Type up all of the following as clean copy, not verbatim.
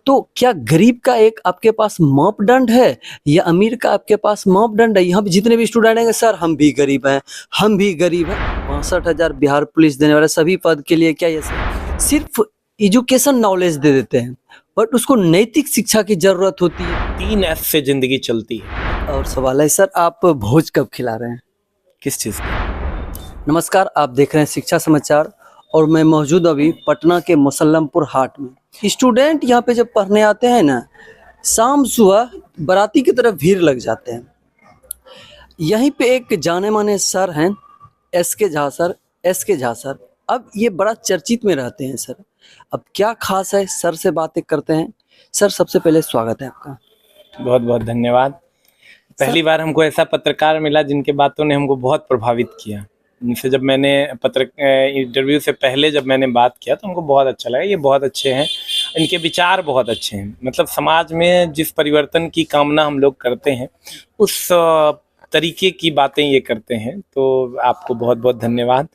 तो क्या गरीब का एक आपके पास मापदंड है या अमीर का आपके पास मापदंड है? यहाँ पे जितने भी स्टूडेंट हैं सर हम भी गरीब हैं, हम भी गरीब हैं। 62,000 बिहार पुलिस देने वाले सभी पद के लिए क्या ये सिर्फ एजुकेशन नॉलेज दे देते हैं, बट उसको नैतिक शिक्षा की जरूरत होती है। 3 S से जिंदगी चलती है। और सवाल है सर, आप भोज कब खिला रहे हैं? किस चीज की? नमस्कार, आप देख रहे हैं शिक्षा समाचार और मैं मौजूद अभी पटना के मुसल्लमपुर हाट में। स्टूडेंट यहाँ पे जब पढ़ने आते हैं ना, शाम सुबह बाराती की तरफ भीड़ लग जाते हैं। यहीं पे एक जाने माने सर हैं, एस के झा सर। अब ये बड़ा चर्चित में रहते हैं सर। अब क्या खास है, सर से बातें करते हैं। सर सबसे पहले स्वागत है आपका। बहुत बहुत धन्यवाद। पहली बार हमको ऐसा पत्रकार मिला जिनके बातों ने हमको बहुत प्रभावित किया। इनसे जब मैंने इंटरव्यू से पहले जब मैंने बात किया तो हमको बहुत अच्छा लगा। ये बहुत अच्छे हैं, इनके विचार बहुत अच्छे हैं। मतलब समाज में जिस परिवर्तन की कामना हम लोग करते हैं उस तरीके की बातें ये करते हैं। तो आपको बहुत बहुत धन्यवाद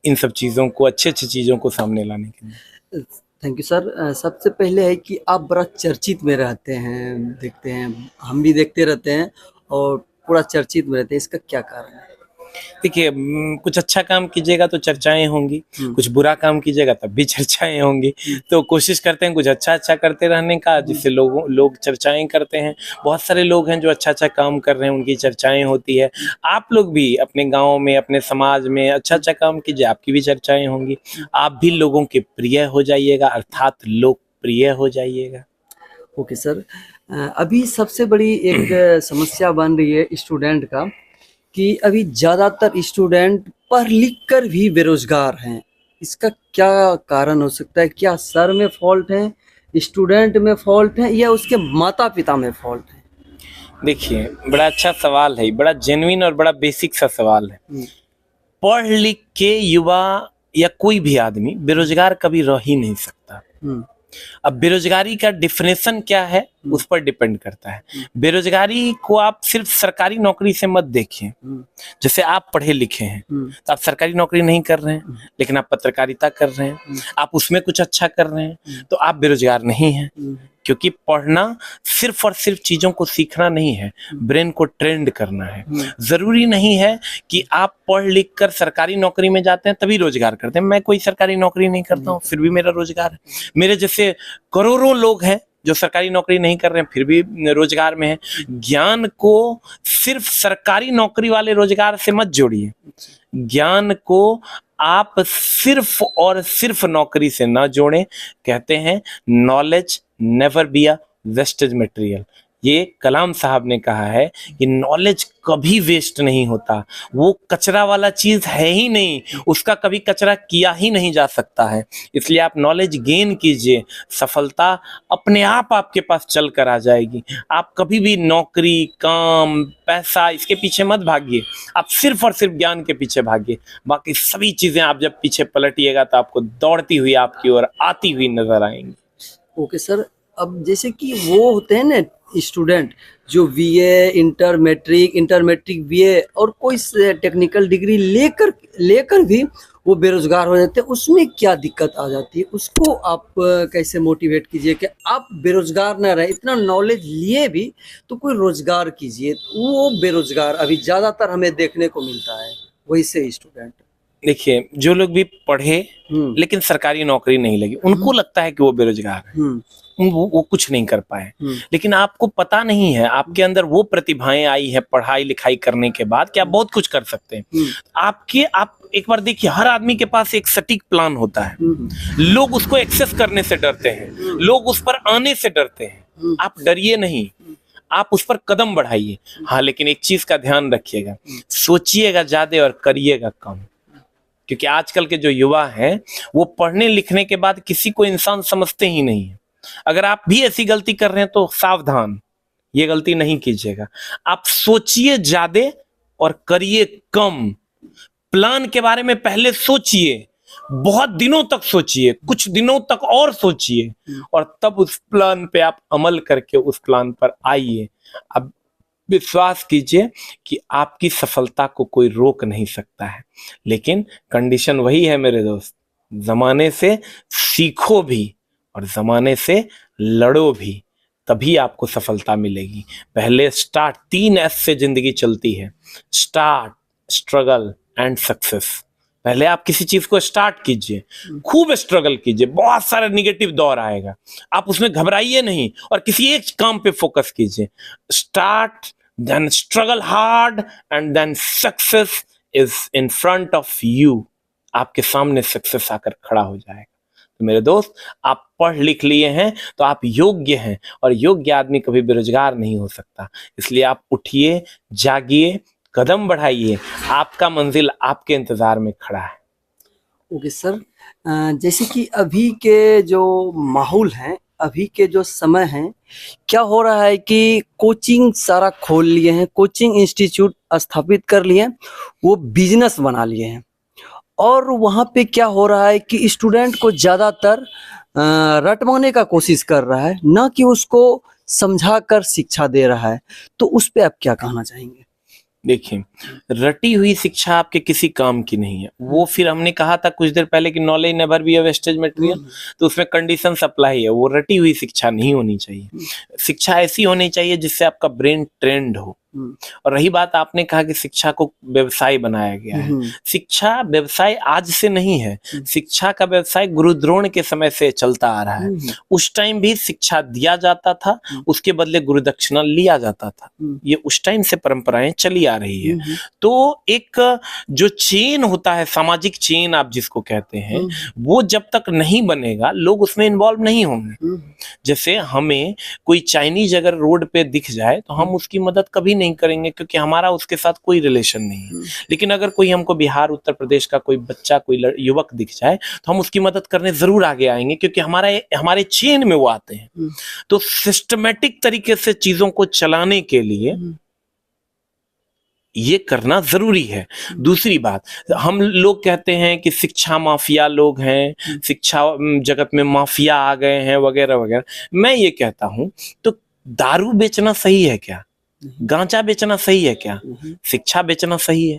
इन सब चीज़ों को, अच्छी अच्छी चीज़ों को सामने लाने के लिए। Thank you sir. सबसे पहले है कि आप बड़ा चर्चित में रहते हैं, देखते हैं, हम भी देखते रहते हैं और पूरा चर्चित में रहते हैं। इसका क्या कारण है? देखिए, कुछ अच्छा काम कीजिएगा तो चर्चाएं होंगी, कुछ बुरा काम कीजिएगा तब भी चर्चाएं होंगी। तो कोशिश करते हैं कुछ अच्छा करते रहने का, जिससे लोग चर्चाएं करते हैं। बहुत सारे लोग हैं जो अच्छा काम कर रहे हैं, उनकी चर्चाएं होती है। आप लोग भी अपने गांव में, अपने समाज में अच्छा काम कीजिए, आपकी भी चर्चाएं होंगी। आप भी लोगों के प्रिय हो जाइएगा, अर्थात लोकप्रिय हो जाइएगा। Okay sir. अभी सबसे बड़ी एक समस्या बन रही है स्टूडेंट का कि अभी ज़्यादातर स्टूडेंट पढ़ लिख कर भी बेरोजगार हैं। इसका क्या कारण हो सकता है? क्या सर में फॉल्ट है, स्टूडेंट में फॉल्ट है या उसके माता पिता में फॉल्ट है? देखिए, बड़ा अच्छा सवाल है, बड़ा जेन्युइन और बड़ा बेसिक सा सवाल है। पढ़ लिख के युवा या कोई भी आदमी बेरोजगार कभी रह ही नहीं सकता। अब बेरोजगारी का डिफिनेशन क्या है उस पर डिपेंड करता है। बेरोजगारी को आप सिर्फ सरकारी नौकरी से मत देखिए। जैसे आप पढ़े लिखे हैं तो आप सरकारी नौकरी नहीं कर रहे हैं, लेकिन आप पत्रकारिता कर रहे हैं, आप उसमें कुछ अच्छा कर रहे हैं, तो आप बेरोजगार नहीं हैं। क्योंकि पढ़ना सिर्फ और सिर्फ चीजों को सीखना नहीं है, ब्रेन को ट्रेंड करना है। जरूरी नहीं है कि आप पढ़ लिख कर सरकारी नौकरी में जाते हैं तभी रोजगार करते हैं। मैं कोई सरकारी नौकरी नहीं करता हूँ, फिर भी मेरा रोजगार है। मेरे जैसे करोड़ों लोग हैं जो सरकारी नौकरी नहीं कर रहे हैं, फिर भी रोजगार में है। ज्ञान को सिर्फ सरकारी नौकरी वाले रोजगार से मत जोड़िए। ज्ञान को आप सिर्फ और सिर्फ नौकरी से ना जोड़ें। कहते हैं knowledge never be a wastage material. ये कलाम साहब ने कहा है कि नॉलेज कभी वेस्ट नहीं होता, वो कचरा वाला चीज है ही नहीं, उसका कभी कचरा किया ही नहीं जा सकता है। इसलिए आप नॉलेज गेन कीजिए, सफलता अपने आप आपके पास चल कर आ जाएगी। आप कभी भी नौकरी, काम, पैसा इसके पीछे मत भागिए, आप सिर्फ और सिर्फ ज्ञान के पीछे भागिए। बाकी सभी चीजें आप जब पीछे पलटिएगा तो आपको दौड़ती हुई आपकी ओर आती हुई नजर आएंगी। Okay sir. अब जैसे कि वो होते हैं ना स्टूडेंट जो बीए, इंटरमेट्रिक बीए और कोई टेक्निकल डिग्री लेकर भी वो बेरोजगार हो जाते हैं, उसमें क्या दिक्कत आ जाती है? उसको आप कैसे मोटिवेट कीजिए कि आप बेरोजगार ना रहे? इतना नॉलेज लिए भी तो कोई रोजगार कीजिए। वो बेरोजगार अभी ज्यादातर हमें देखने को मिलता है, वैसे स्टूडेंट। देखिए, जो लोग भी पढ़े लेकिन सरकारी नौकरी नहीं लगी, उनको लगता है कि वो बेरोजगार है, वो कुछ नहीं कर पाए। लेकिन आपको पता नहीं है आपके अंदर वो प्रतिभाएं आई है पढ़ाई लिखाई करने के बाद कि आप बहुत कुछ कर सकते हैं। आप एक बार देखिए, हर आदमी के पास एक सटीक प्लान होता है। लोग उसको एक्सेस करने से डरते हैं, लोग उस पर आने से डरते हैं। आप डरिए नहीं, आप उस पर कदम बढ़ाइए। हाँ, लेकिन एक चीज का ध्यान रखिएगा, सोचिएगा ज्यादा और करिएगा कम। क्योंकि आजकल के जो युवा हैं वो पढ़ने लिखने के बाद किसी को इंसान समझते ही नहीं है। अगर आप भी ऐसी गलती कर रहे हैं तो सावधान, ये गलती नहीं कीजिएगा। आप सोचिए ज्यादा और करिए कम। प्लान के बारे में पहले सोचिए, बहुत दिनों तक सोचिए, कुछ दिनों तक और सोचिए, और तब उस प्लान पे आप अमल करके उस प्लान पर आइए। अब विश्वास कीजिए कि आपकी सफलता को कोई रोक नहीं सकता है। लेकिन कंडीशन वही है मेरे दोस्त, जमाने से सीखो भी और जमाने से लड़ो भी, तभी आपको सफलता मिलेगी। पहले स्टार्ट, 3 S से जिंदगी चलती है, स्टार्ट, स्ट्रगल एंड सक्सेस। पहले आप किसी चीज को स्टार्ट कीजिए, खूब स्ट्रगल कीजिए, बहुत सारा निगेटिव दौर आएगा, आप उसमें घबराइए नहीं और किसी एक काम पे फोकस कीजिए। Start, then struggle hard and then success is in front of you. आपके सामने सक्सेस आकर खड़ा हो जाएगा। तो मेरे दोस्त, आप पढ़ लिख लिए हैं तो आप योग्य हैं, और योग्य आदमी कभी बेरोजगार नहीं हो सकता। इसलिए आप उठिए, जागिए, कदम बढ़ाइए, आपका मंजिल आपके इंतजार में खड़ा है। ओके सर, जैसे कि अभी के जो माहौल है, अभी के जो समय है, क्या हो रहा है कि कोचिंग सारा खोल लिए हैं, कोचिंग इंस्टीट्यूट स्थापित कर लिए हैं, वो बिजनेस बना लिए हैं, और वहाँ पे क्या हो रहा है कि स्टूडेंट को ज़्यादातर रटवाने का कोशिश कर रहा है, ना कि उसको समझा कर शिक्षा दे रहा है। तो उस पे आप क्या कहना चाहेंगे? देखिए, रटी हुई शिक्षा आपके किसी काम की नहीं है। वो फिर हमने कहा था कुछ देर पहले कि knowledge never be a wastage material, तो उसमें कंडीशन अप्लाई है। वो रटी हुई शिक्षा नहीं होनी चाहिए। शिक्षा ऐसी होनी चाहिए जिससे आपका ब्रेन ट्रेंड हो। और रही बात, आपने कहा कि शिक्षा को व्यवसाय बनाया गया है। शिक्षा व्यवसाय आज से नहीं है, शिक्षा का व्यवसाय गुरु द्रोण के समय से चलता आ रहा है। उस टाइम भी शिक्षा दिया जाता था, उसके बदले गुरु दक्षिणा लिया जाता था। ये उस टाइम से परंपराएं चली आ रही है। तो एक जो चेन होता है, सामाजिक चेन आप जिसको कहते हैं, वो जब तक नहीं बनेगा, लोग उसमें इन्वॉल्व नहीं होंगे। जैसे हमें कोई चाइनीज अगर रोड पे दिख जाए तो हम उसकी मदद कभी नहीं करेंगे, क्योंकि हमारा उसके साथ कोई रिलेशन नहीं है। लेकिन अगर कोई हमको बिहार, उत्तर प्रदेश का कोई बच्चा, कोई युवक दिख जाए तो हम उसकी मदद करने जरूर आगे आएंगे, क्योंकि हमारे चेन में वो आते हैं। तो सिस्टमेटिक तरीके से चीजों को चलाने के लिए ये करना जरूरी है। दूसरी बात, हम लोग कहते हैं कि शिक्षा माफिया लोग हैं, शिक्षा जगत में माफिया आ गए हैं, वगैरह वगैरह। मैं ये कहता हूं, तो दारू बेचना सही है क्या? गांजा बेचना सही है क्या? शिक्षा बेचना सही है?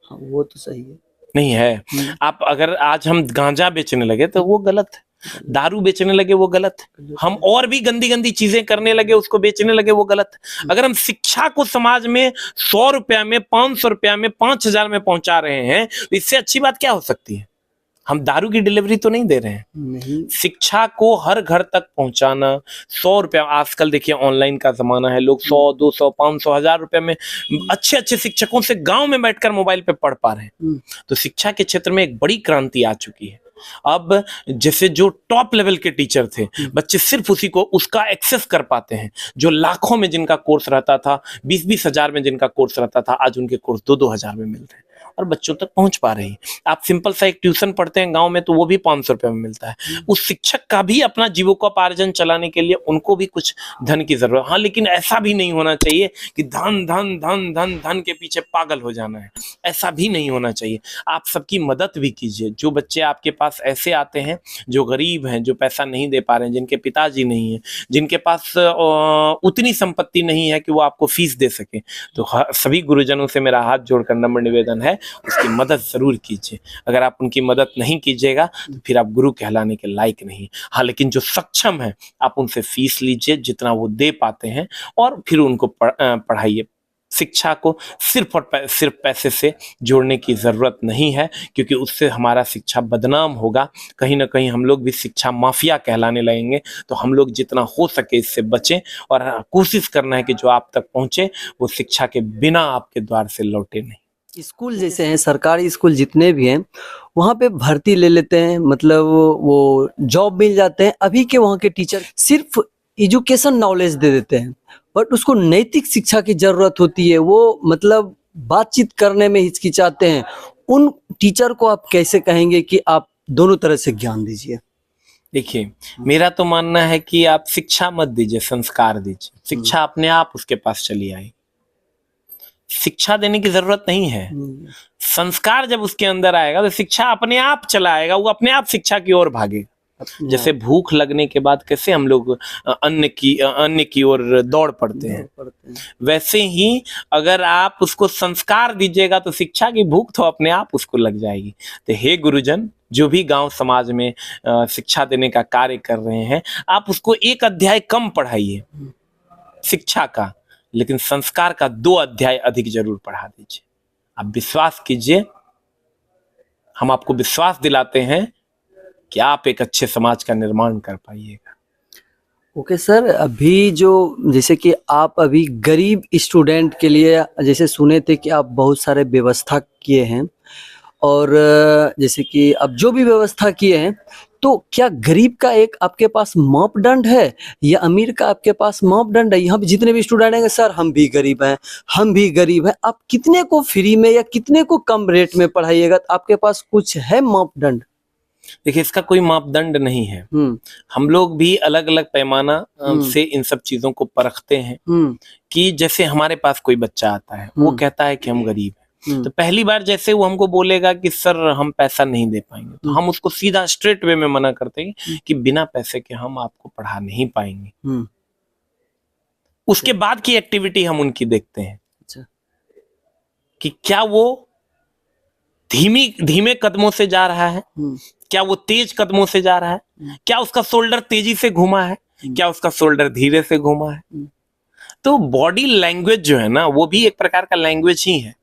हाँ, वो तो सही है। नहीं है। आप अगर आज हम गांजा बेचने लगे तो वो गलत है, दारू बेचने लगे वो गलत है, हम और भी गंदी गंदी चीजें करने लगे, उसको बेचने लगे, वो गलत है। अगर हम शिक्षा को समाज में 100 रुपया में, 500 रुपया में, 5000 में पहुंचा रहे हैं, तो इससे अच्छी बात क्या हो सकती है? हम दारू की डिलीवरी तो नहीं दे रहे हैं। नहीं। शिक्षा को हर घर तक पहुंचाना, 100 रुपया, आजकल देखिए ऑनलाइन का जमाना है, लोग 100, 200, 500, 1000 रुपए में अच्छे अच्छे शिक्षकों से गांव में बैठकर मोबाइल पे पढ़ पा रहे हैं। तो शिक्षा के क्षेत्र में एक बड़ी क्रांति आ चुकी है। अब जैसे जो टॉप लेवल के टीचर थे, बच्चे सिर्फ उसका एक्सेस कर पाते हैं। जो लाखों में जिनका कोर्स रहता था, 20-20 हजार में जिनका कोर्स रहता था, आज उनके कोर्स 2-2 हजार में मिल रहे हैं और बच्चों तक पहुंच पा रही है। आप सिंपल सा एक ट्यूशन पढ़ते हैं गांव में, तो वो भी 500 रुपए में मिलता है। उस शिक्षक का भी अपना जीविकोपार्जन चलाने के लिए उनको भी कुछ धन की जरूरत। हाँ, लेकिन ऐसा भी नहीं होना चाहिए कि धन धन धन धन धन के पीछे पागल हो जाना है, ऐसा भी नहीं होना चाहिए। आप सबकी मदद भी कीजिए। जो बच्चे आपके पास ऐसे आते हैं जो गरीब हैं, जो पैसा नहीं दे पा रहे हैं, जिनके पिताजी नहीं है, जिनके पास उतनी संपत्ति नहीं है कि वो आपको फीस दे सके, तो सभी गुरुजनों से मेरा हाथ जोड़कर नम्र निवेदन है, उसकी मदद जरूर कीजिए। अगर आप उनकी मदद नहीं कीजिएगा तो फिर आप गुरु कहलाने के लायक नहीं। हाँ, लेकिन जो सक्षम है, आप उनसे फीस लीजिए जितना वो दे पाते हैं, और फिर उनको पढ़ाइए। शिक्षा को सिर्फ और सिर्फ पैसे से जोड़ने की जरूरत नहीं है, क्योंकि उससे हमारा शिक्षा बदनाम होगा। कहीं ना कहीं हम लोग भी शिक्षा माफिया कहलाने लगेंगे। तो हम लोग जितना हो सके इससे बचें, और कोशिश करना है कि जो आप तक पहुंचे वो शिक्षा के बिना आपके द्वार से लौटे नहीं। स्कूल जैसे हैं, सरकारी स्कूल जितने भी हैं, वहाँ पे भर्ती ले लेते हैं, मतलब वो जॉब मिल जाते हैं। अभी के वहाँ के टीचर सिर्फ एजुकेशन नॉलेज दे देते हैं, बट उसको नैतिक शिक्षा की जरूरत होती है। वो मतलब बातचीत करने में हिचकिचाते हैं। उन टीचर को आप कैसे कहेंगे कि आप दोनों तरह से ज्ञान दीजिए? देखिए, मेरा तो मानना है कि आप शिक्षा मत दीजिए, संस्कार दीजिए। शिक्षा अपने आप उसके पास चली आई। शिक्षा देने की जरूरत नहीं है। संस्कार जब उसके अंदर आएगा तो शिक्षा अपने आप चला आएगा, वो अपने आप शिक्षा की ओर भागेगा। जैसे भूख लगने के बाद कैसे हम लोग अन्य की ओर दौड़ पड़ते हैं, वैसे ही अगर आप उसको संस्कार दीजिएगा तो शिक्षा की भूख तो अपने आप उसको लग जाएगी। तो हे गुरुजन, जो भी गांव समाज में शिक्षा देने का कार्य कर रहे हैं, आप उसको एक अध्याय कम पढ़ाइए शिक्षा का, लेकिन संस्कार का 2 अध्याय अधिक जरूर पढ़ा दीजिए। आप विश्वास कीजिए, हम आपको विश्वास दिलाते हैं कि आप एक अच्छे समाज का निर्माण कर पाइएगा। ओके सर, अभी जो जैसे कि आप अभी गरीब स्टूडेंट के लिए जैसे सुने थे कि आप बहुत सारे व्यवस्था किए हैं, और जैसे कि अब जो भी व्यवस्था किए हैं, तो क्या गरीब का एक आपके पास मापदंड है या अमीर का आपके पास मापदंड है? यहाँ पे जितने भी स्टूडेंट हैं, सर हम भी गरीब हैं, हम भी गरीब हैं, आप कितने को फ्री में या कितने को कम रेट में पढ़ाइएगा? तो आपके पास कुछ है मापदंड? देखिए, इसका कोई मापदंड नहीं है। हम लोग भी अलग अलग पैमाना से इन सब चीजों को परखते हैं कि जैसे हमारे पास कोई बच्चा आता है, वो कहता है कि हम गरीब हैं, तो पहली बार जैसे वो हमको बोलेगा कि सर हम पैसा नहीं दे पाएंगे, तो हम उसको सीधा स्ट्रेट वे में मना करते हैं कि बिना पैसे के हम आपको पढ़ा नहीं पाएंगे। उसके बाद की एक्टिविटी हम उनकी देखते हैं कि क्या वो धीमे कदमों से जा रहा है, क्या वो तेज कदमों से जा रहा है, क्या उसका शोल्डर तेजी से घुमा है, क्या उसका शोल्डर धीरे से घुमा है। तो बॉडी लैंग्वेज जो है ना, वो भी एक प्रकार का लैंग्वेज ही है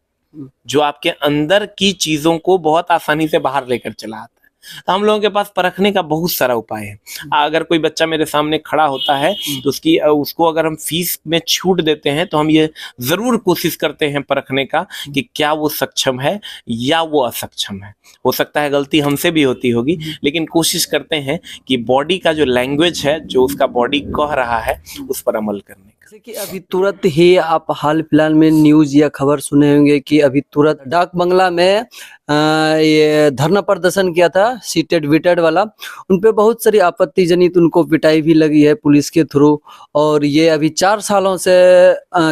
जो आपके अंदर की चीजों को बहुत आसानी से बाहर लेकर चला आता है। तो हम लोगों के पास परखने का बहुत सारा उपाय है। अगर कोई बच्चा मेरे सामने खड़ा होता है तो उसको अगर हम फीस में छूट देते हैं, तो हम ये जरूर कोशिश करते हैं परखने का कि क्या वो सक्षम है या वो असक्षम है। हो सकता है गलती हमसे भी होती होगी, लेकिन कोशिश करते हैं कि बॉडी का जो लैंग्वेज है, जो उसका बॉडी कह रहा है, उस पर अमल करने का। जैसे कि अभी तुरंत ही आप हाल फिलहाल में न्यूज या खबर सुने होंगे कि अभी तुरंत डाक बंगला में ये धरना प्रदर्शन किया था सीटेड विटेड वाला, उन पे बहुत सारी आपत्ति जनित उनको पिटाई भी लगी है पुलिस के थ्रू, और ये अभी 4 सालों से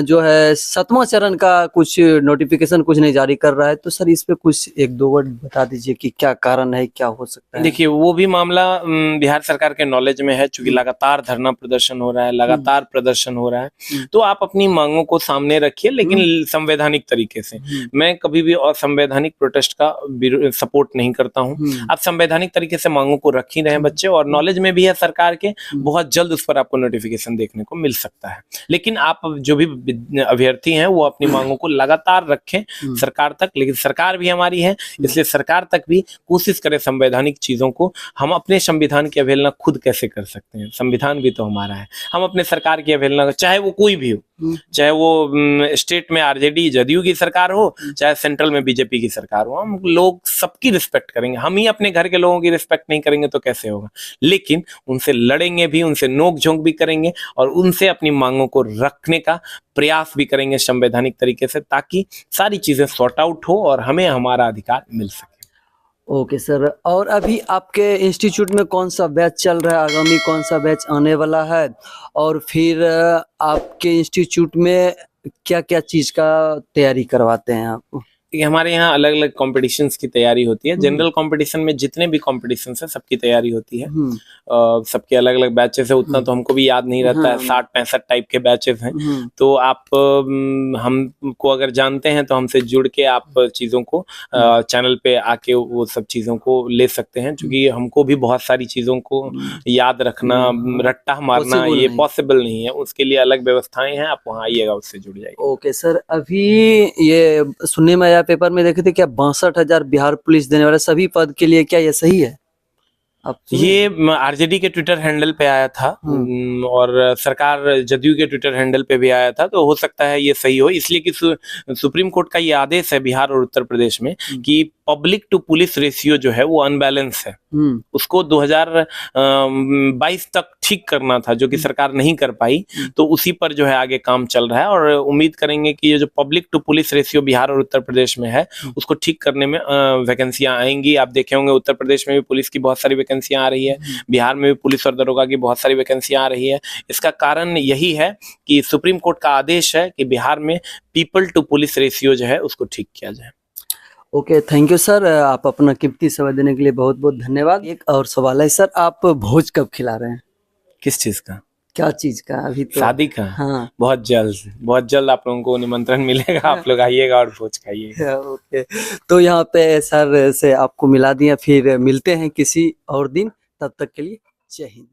जो है 7वां चरण का कुछ नोटिफिकेशन कुछ नहीं जारी कर रहा है। तो सर इस पे कुछ 1-2 वर्ड बता दीजिए कि क्या कारण है, क्या हो सकता है? देखिए, वो भी मामला बिहार सरकार के नॉलेज में है, चूंकि लगातार धरना प्रदर्शन हो रहा है, लगातार प्रदर्शन हो रहा है, तो आप अपनी मांगों को सामने रखिए, लेकिन संवैधानिक तरीके से। मैं कभी भी असंवैधानिक प्रोटेस्ट का सपोर्ट नहीं करता हूं। आप संवैधानिक तरीके से मांगों को रख ही रहे हैं बच्चे, और नॉलेज में भी है सरकार के, बहुत जल्द उस पर आपको नोटिफिकेशन देखने को मिल सकता है। लेकिन आप जो भी अभ्यर्थी हैं वो अपनी मांगों को लगातार रखें सरकार तक, लेकिन सरकार भी हमारी है, इसलिए सरकार तक भी कोशिश करें संवैधानिक चीजों को। हम अपने संविधान की अवहेलना खुद कैसे कर सकते हैं? संविधान भी तो हमारा है। हम अपने सरकार की अवहेलना, चाहे वो कोई भी हो, चाहे वो स्टेट में आरजेडी जदयू की सरकार हो, चाहे सेंट्रल में बीजेपी की सरकार हो, हम लोग सबकी रिस्पेक्ट करेंगे। हम ही अपने घर के लोगों की रिस्पेक्ट नहीं करेंगे तो कैसे होगा? लेकिन उनसे लड़ेंगे भी, उनसे नोक झोंक भी करेंगे, और उनसे अपनी मांगों को रखने का प्रयास भी करेंगे संवैधानिक तरीके से, ताकि सारी चीजें सॉर्ट आउट हो और हमें हमारा अधिकार मिल सके। ओके सर, और अभी आपके इंस्टीट्यूट में कौन सा बैच चल रहा है, आगामी कौन सा बैच आने वाला है, और फिर आपके इंस्टीट्यूट में क्या क्या चीज का तैयारी करवाते हैं आप? हमारे यहाँ अलग अलग कॉम्पिटिशन्स की तैयारी होती है। जनरल कंपटीशन में जितने भी कॉम्पिटिशन्स है सबकी तैयारी होती है। सबके अलग अलग बैचेस है, उतना तो हमको भी याद नहीं रहता है। 60-65 टाइप के बैचेस हैं। तो आप हमको अगर जानते हैं तो हमसे जुड़ के आप चीज़ों को चैनल पे आके वो सब चीज़ों को ले सकते हैं, क्योंकि हमको भी बहुत सारी चीज़ों को याद रखना, रट्टा मारना ये पॉसिबल नहीं है। उसके लिए अलग व्यवस्थाएं हैं, आप वहाँ आइएगा, उससे जुड़ जाइए। ओके सर, अभी ये सुनने में आया, पेपर में देखे थे क्या 62,000 बिहार पुलिस देने वाले सभी पद के लिए, क्या ये सही है? ये आरजेडी के ट्विटर हैंडल पे आया था और सरकार जदयू के ट्विटर हैंडल पे भी आया था, तो हो सकता है ये सही हो, इसलिए कि सुप्रीम कोर्ट का ये आदेश है बिहार और उत्तर प्रदेश में कि पब्लिक टू पुलिस रेशियो जो है वो अनबैलेंस है। उसको 2022 तक ठीक करना था, जो कि सरकार नहीं कर पाई, तो उसी पर जो है आगे काम चल रहा है, और उम्मीद करेंगे कि ये जो public to police ratio Bihar और उत्तर प्रदेश में है उसको ठीक करने में वैकेंसियां आएंगी। आप देखे होंगे उत्तर प्रदेश में भी पुलिस की बहुत सारी वैकेंसियां आ रही है, बिहार में भी पुलिस और दरोगा की बहुत सारी वैकेंसियां आ रही है। इसका कारण यही है कि सुप्रीम कोर्ट का आदेश है कि बिहार में पीपल टू पुलिस रेशियो जो है उसको ठीक किया जाए। ओके, थैंक यू सर, आप अपना कीमती समय देने के लिए बहुत बहुत धन्यवाद। एक और सवाल है सर, आप भोज कब खिला रहे हैं? किस चीज का? क्या चीज का अभी तो? शादी का। हाँ। बहुत जल्द आप लोगों को निमंत्रण मिलेगा, आप लोग आइएगा और भोज खाइएगा। ओके, तो यहाँ पे सर से आपको मिला दिया, फिर मिलते हैं किसी और दिन, तब तक के लिए जय हिंद।